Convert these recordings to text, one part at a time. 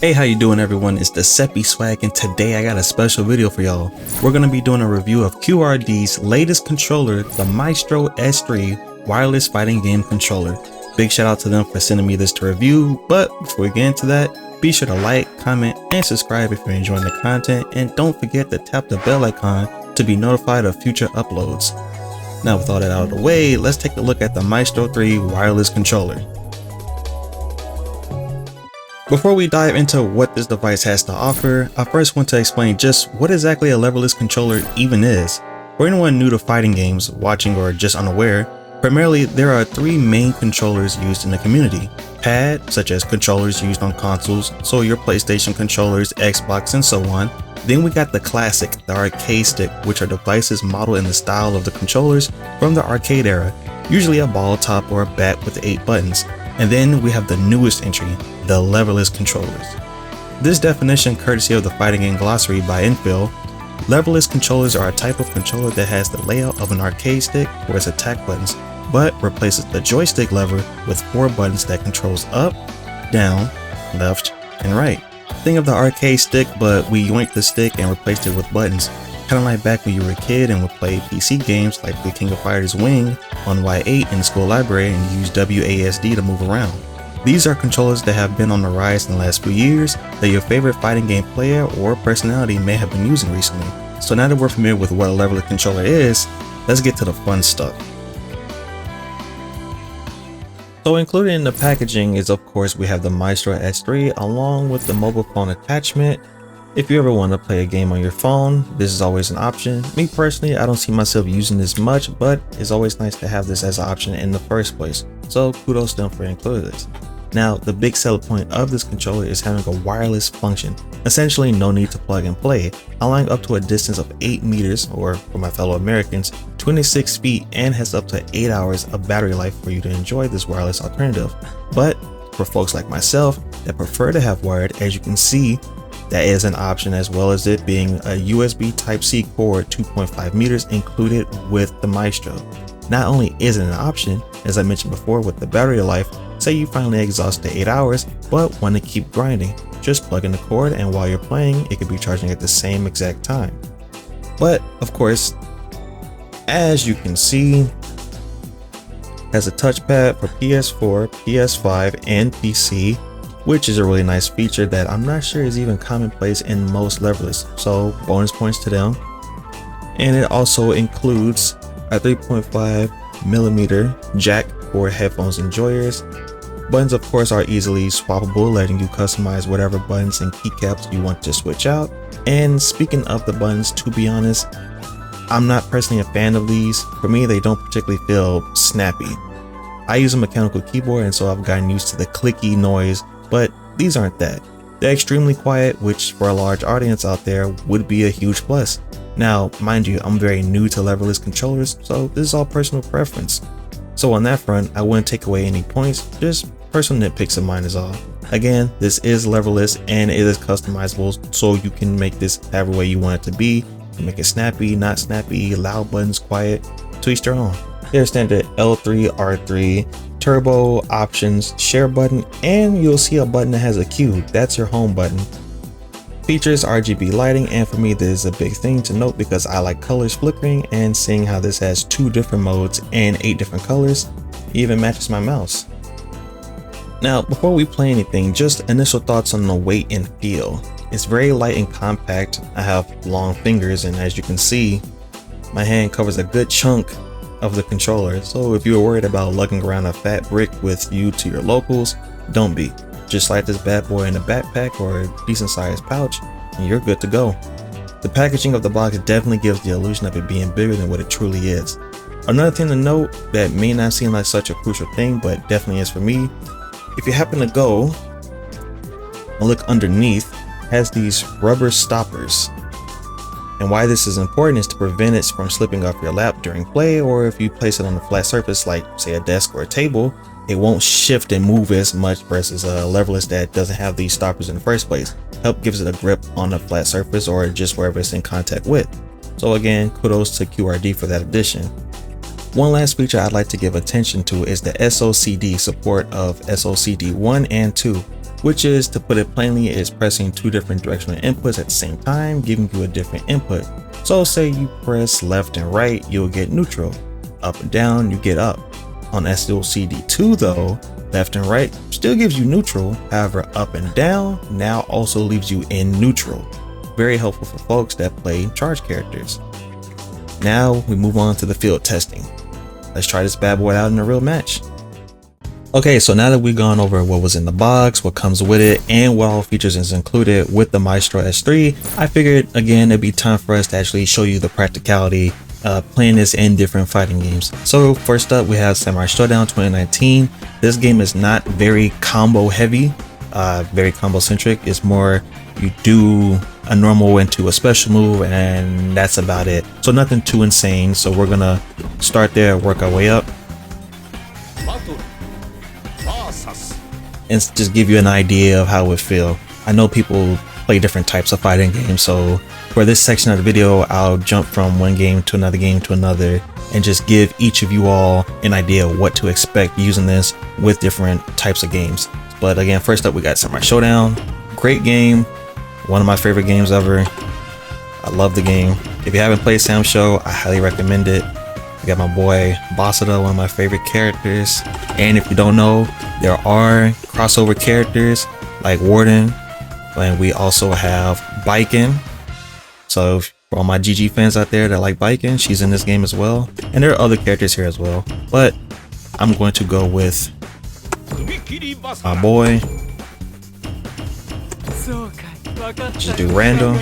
Hey, how you doing everyone? It's DecepySwag, and today I got a special video for y'all. We're going to be doing a review of QRD's latest controller, the Maestro S3 wireless fighting game controller. Big shout out to them for sending me this to review, but before we get into that, be sure to like, comment, and subscribe if you're enjoying the content, and don't forget to tap the bell icon to be notified of future uploads. Now with all that out of the way, let's take a look at the Maestro 3 wireless controller. Before we dive into what this device has to offer, I first want to explain just what exactly a leverless controller even is. For anyone new to fighting games, watching, or just unaware, primarily there are three main controllers used in the community. Pad, such as controllers used on consoles, so your PlayStation controllers, Xbox, and so on. Then we got the classic, the arcade stick, which are devices modeled in the style of the controllers from the arcade era, usually a ball top or a bat with 8 buttons. And then we have the newest entry, the leverless controllers. This definition, courtesy of the Fighting Game Glossary by Infill, leverless controllers are a type of controller that has the layout of an arcade stick for its attack buttons, but replaces the joystick lever with 4 buttons that controls up, down, left, and right. Think of the arcade stick, but we yoinked the stick and replaced it with buttons. Kind of like back when you were a kid and would play PC games like the King of Fighters Wing on Y8 in the school library and use WASD to move around. These are controllers that have been on the rise in the last few years that your favorite fighting game player or personality may have been using recently. So now that we're familiar with what a leverless controller is, let's get to the fun stuff. So included in the packaging is, of course, we have the Maestro S3 along with the mobile phone attachment. If you ever want to play a game on your phone, this is always an option. Me personally, I don't see myself using this much, but it's always nice to have this as an option in the first place. So kudos to them for including this. Now, the big selling point of this controller is having a wireless function. Essentially, no need to plug and play, allowing up to a distance of 8 meters, or for my fellow Americans, 26 feet, and has up to 8 hours of battery life for you to enjoy this wireless alternative. But for folks like myself that prefer to have wired, as you can see, that is an option, as well as it being a USB Type-C cord 2.5 meters included with the Maestro. Not only is it an option, as I mentioned before with the battery life, say you finally exhaust the 8 hours but want to keep grinding, just plug in the cord and while you're playing it could be charging at the same exact time. But of course, as you can see, has a touchpad for PS4, PS5, and PC, which is a really nice feature that I'm not sure is even commonplace in most leverless, so bonus points to them. And it also includes a 3.5mm jack for headphones enjoyers. Buttons, of course, are easily swappable, letting you customize whatever buttons and keycaps you want to switch out. And speaking of the buttons, to be honest, I'm not personally a fan of these. For me, they don't particularly feel snappy. I use a mechanical keyboard, and so I've gotten used to the clicky noise, but these aren't that. They're extremely quiet, which for a large audience out there would be a huge plus. Now, mind you, I'm very new to leverless controllers, so this is all personal preference. So on that front, I wouldn't take away any points, just personal nitpicks of mine is all. Again, this is leverless and it is customizable, so you can make this however way you want it to be. You can make it snappy, not snappy, loud buttons, quiet, to each their own. There's standard L3, R3, turbo, options, share button, and you'll see a button that has a Q, that's your home button. Features RGB lighting, and for me this is a big thing to note because I like colors flickering, and seeing how this has 2 different modes and 8 different colors, it even matches my mouse. Now before we play anything, just initial thoughts on the weight and feel. It's very light and compact. I have long fingers, and as you can see, my hand covers a good chunk of the controller, so if you're worried about lugging around a fat brick with you to your locals, don't be. Just slide this bad boy in a backpack or a decent sized pouch and you're good to go. The packaging of the box definitely gives the illusion of it being bigger than what it truly is. Another thing to note that may not seem like such a crucial thing, but definitely is for me, if you happen to go and look underneath, it has these rubber stoppers. And why this is important is to prevent it from slipping off your lap during play, or if you place it on a flat surface like say a desk or a table, it won't shift and move as much versus a leverless that doesn't have these stoppers in the first place. Help gives it a grip on a flat surface or just wherever it's in contact with. So again, kudos to QRD for that addition. One last feature I'd like to give attention to is the SOCD support of SOCD 1 and 2, Switches, to put it plainly, is pressing two different directional inputs at the same time, giving you a different input. So say you press left and right, you'll get neutral. Up and down, you get up. On SOCD2 though, left and right still gives you neutral, however up and down now also leaves you in neutral. Very helpful for folks that play charge characters. Now we move on to the field testing. Let's try this bad boy out in a real match. Okay, so now that we've gone over what was in the box, what comes with it, and what all features is included with the Maestro S3, I figured again it'd be time for us to actually show you the practicality playing this in different fighting games. So first up we have Samurai Showdown 2019. This game is not very combo heavy, very combo centric. It's more you do a normal into a special move and that's about it. So nothing too insane. So we're gonna start there, work our way up, and just give you an idea of how it feel. I know people play different types of fighting games, so for this section of the video I'll jump from one game to another and just give each of you all an idea of what to expect using this with different types of games. But again, first up we got Samurai Showdown. Great game, one of my favorite games ever. I love the game. If you haven't played Sam Show, I highly recommend it. I got my boy Basada, one of my favorite characters. And if you don't know, there are crossover characters like Warden, and we also have Biken. So for all my GG fans out there that like Biken, she's in this game as well. And there are other characters here as well. But I'm going to go with my boy. Just do random.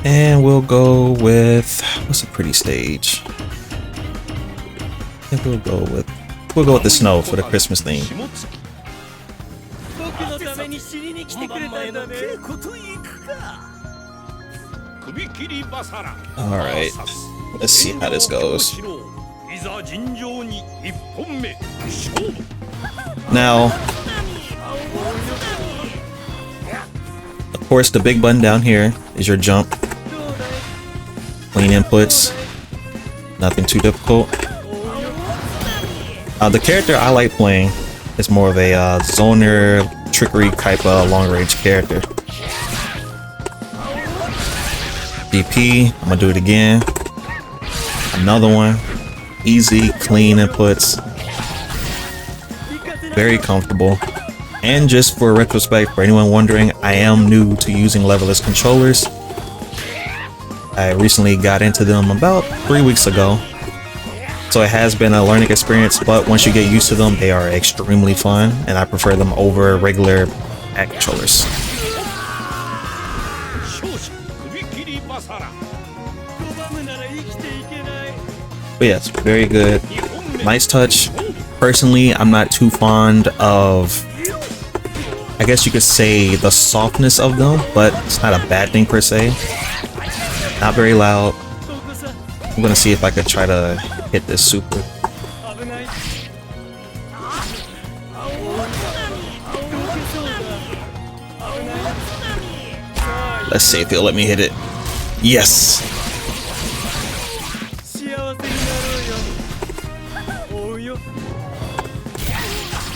And we'll go with, what's a pretty stage? I think we'll go with the snow for the Christmas theme. Alright, let's see how this goes. Now, of course, the big button down here is your jump. Clean inputs, nothing too difficult. The character I like playing is more of a zoner, trickery type of long range character. DP, I'm gonna do it again. Another one. Easy, clean inputs. Very comfortable. And just for retrospect, for anyone wondering, I am new to using leverless controllers. I recently got into them about 3 weeks ago. So it has been a learning experience, but once you get used to them, they are extremely fun, and I prefer them over regular act controllers. But yes, very good. Nice touch. Personally, I'm not too fond of, I guess you could say, the softness of them, but it's not a bad thing per se. Not very loud. I'm gonna see if I could try to hit this super. Let's see if he'll let me hit it. Yes!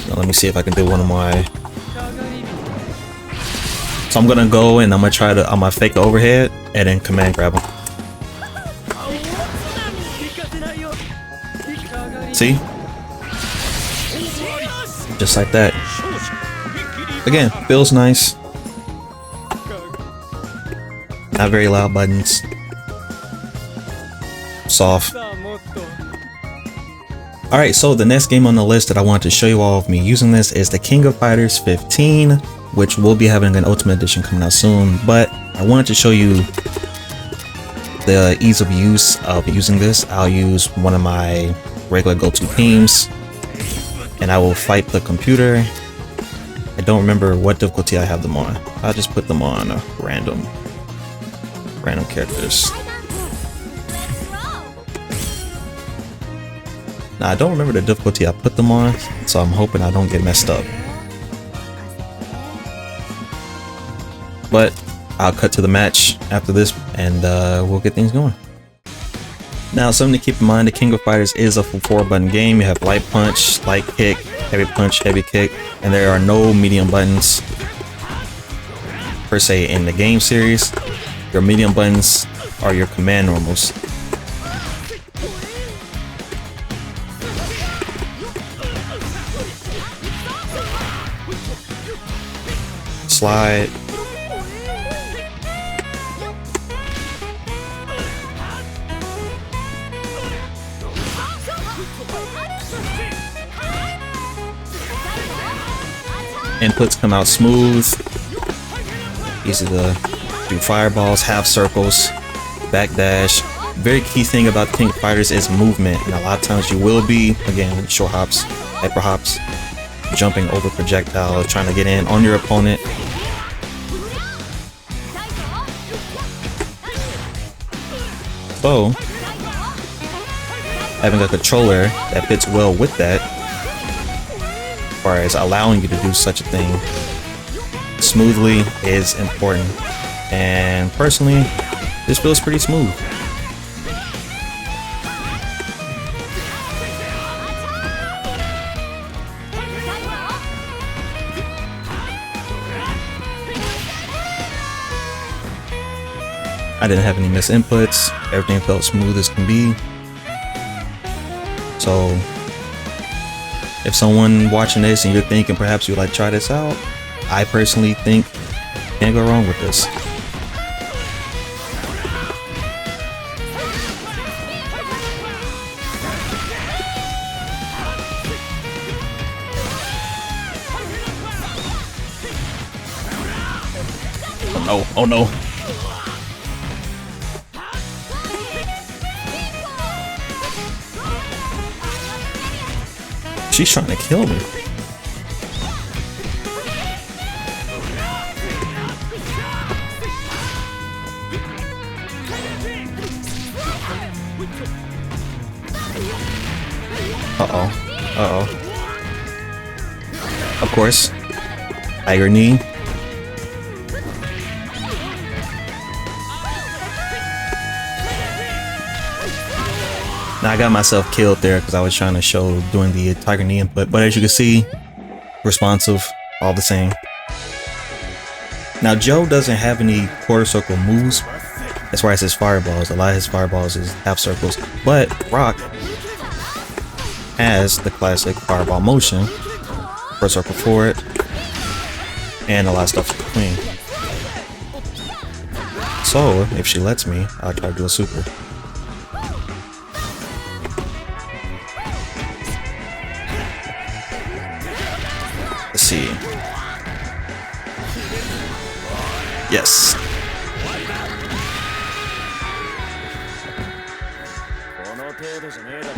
Now let me see if I can do one of my... So I'm gonna go and I'm gonna fake the overhead and then command grab him. See? Just like that. Again, feels nice. Not very loud buttons. Soft. Alright, so the next game on the list that I want to show you all of me using this is the King of Fighters 15, which will be having an Ultimate Edition coming out soon, but I wanted to show you the ease of use of using this. I'll use one of my regular go-to themes and I will fight the computer. I don't remember what difficulty I have them on. I'll just put them on random characters. Now I don't remember the difficulty I put them on, so I'm hoping I don't get messed up. But I'll cut to the match after this and we'll get things going. Now, something to keep in mind, the King of Fighters is a 4-button game. You have light punch, light kick, heavy punch, heavy kick, and there are no medium buttons per se in the game series. Your medium buttons are your command normals. Slide. Inputs come out smooth, easy to do fireballs, half circles, backdash. Very key thing about King of Fighters is movement, and a lot of times you will be, again, short hops, hyper hops, jumping over projectiles, trying to get in on your opponent. So, having a controller that fits well with that, as far as allowing you to do such a thing smoothly, is important. And personally, this feels pretty smooth. I didn't have any missed inputs. Everything felt smooth as can be. So if someone watching this and you're thinking perhaps you'd like to try this out, I personally think can't go wrong with this. Oh no, oh no. She's trying to kill me. Uh-oh. Uh-oh. Of course. Tiger knee. Now I got myself killed there because I was trying to show doing the tiger knee input, but as you can see, responsive, all the same. Now Joe doesn't have any quarter circle moves as far as his fireballs. A lot of his fireballs is half circles, but Rock has the classic fireball motion, quarter circle forward, and a lot of stuff in between. So if she lets me, I'll try to do a super. Let's see. Yes.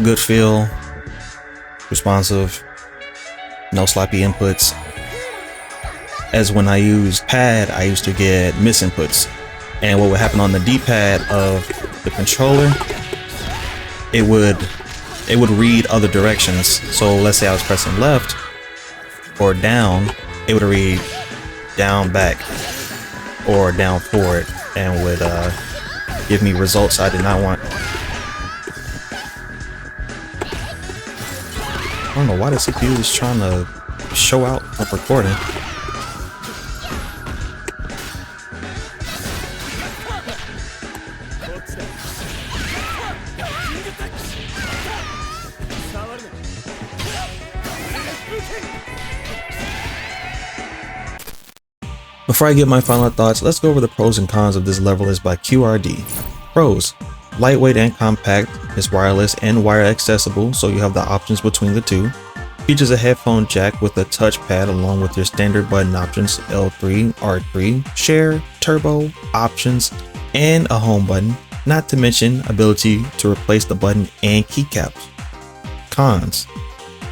Good feel. Responsive. No sloppy inputs. As when I used pad, I used to get miss inputs. And what would happen on the D-pad of the controller, it would read other directions. So let's say I was pressing left or down, it would read down back or down forward and would give me results I did not want. I don't know why the CPU is trying to show out of recording. Before I give my final thoughts, let's go over the pros and cons of this level list by QRD. Pros: lightweight and compact, is wireless and wire accessible, so you have the options between the two. Features a headphone jack with a touchpad along with your standard button options L3, R3, share, turbo, options, and a home button, not to mention ability to replace the button and keycaps. Cons: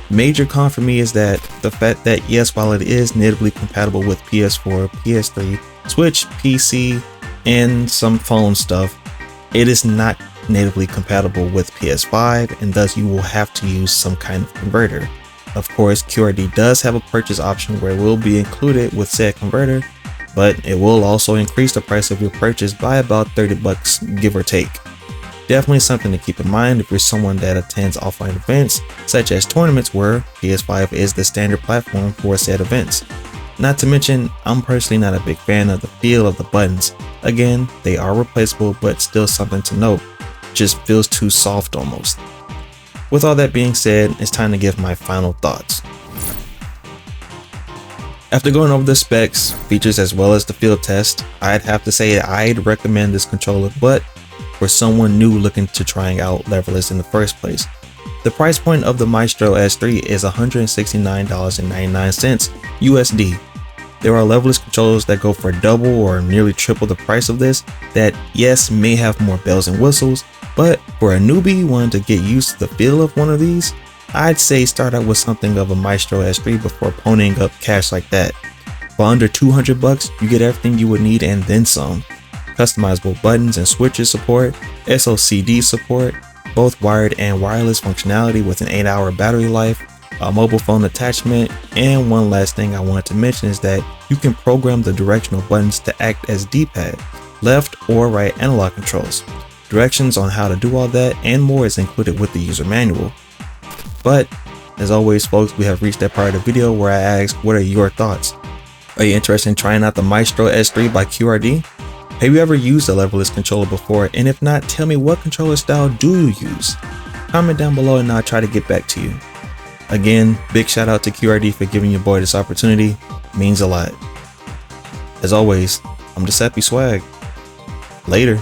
major con for me is that the fact that yes, while it is natively compatible with PS4, PS3, Switch, PC, and some phone stuff, it is not natively compatible with PS5, and thus you will have to use some kind of converter. Of course, QRD does have a purchase option where it will be included with said converter, but it will also increase the price of your purchase by about $30 give or take. Definitely something to keep in mind if you're someone that attends offline events, such as tournaments where PS5 is the standard platform for said events. Not to mention, I'm personally not a big fan of the feel of the buttons. Again, they are replaceable, but still something to note. Just feels too soft almost. With all that being said, it's time to give my final thoughts. After going over the specs, features, as well as the field test, I'd have to say I'd recommend this controller, but for someone new looking to trying out leverless in the first place. The price point of the Maestro S3 is $169.99 USD. There are leverless controllers that go for double or nearly triple the price of this that, yes, may have more bells and whistles, but for a newbie wanting to get used to the feel of one of these, I'd say start out with something of a Maestro S3 before ponying up cash like that. For under 200 bucks, you get everything you would need and then some. Customizable buttons and switches support, SOCD support, both wired and wireless functionality with an 8-hour battery life, a mobile phone attachment, and one last thing I wanted to mention is that you can program the directional buttons to act as D-pad, left or right analog controls. Directions on how to do all that and more is included with the user manual. But as always folks, we have reached that part of the video where I ask, what are your thoughts? Are you interested in trying out the Maestro S3 by QRD? Have you ever used a leverless controller before? And if not, tell me what controller style do you use? Comment down below and I'll try to get back to you. Again, big shout out to QRD for giving your boy this opportunity. It means a lot. As always, I'm DecepySwag. Later.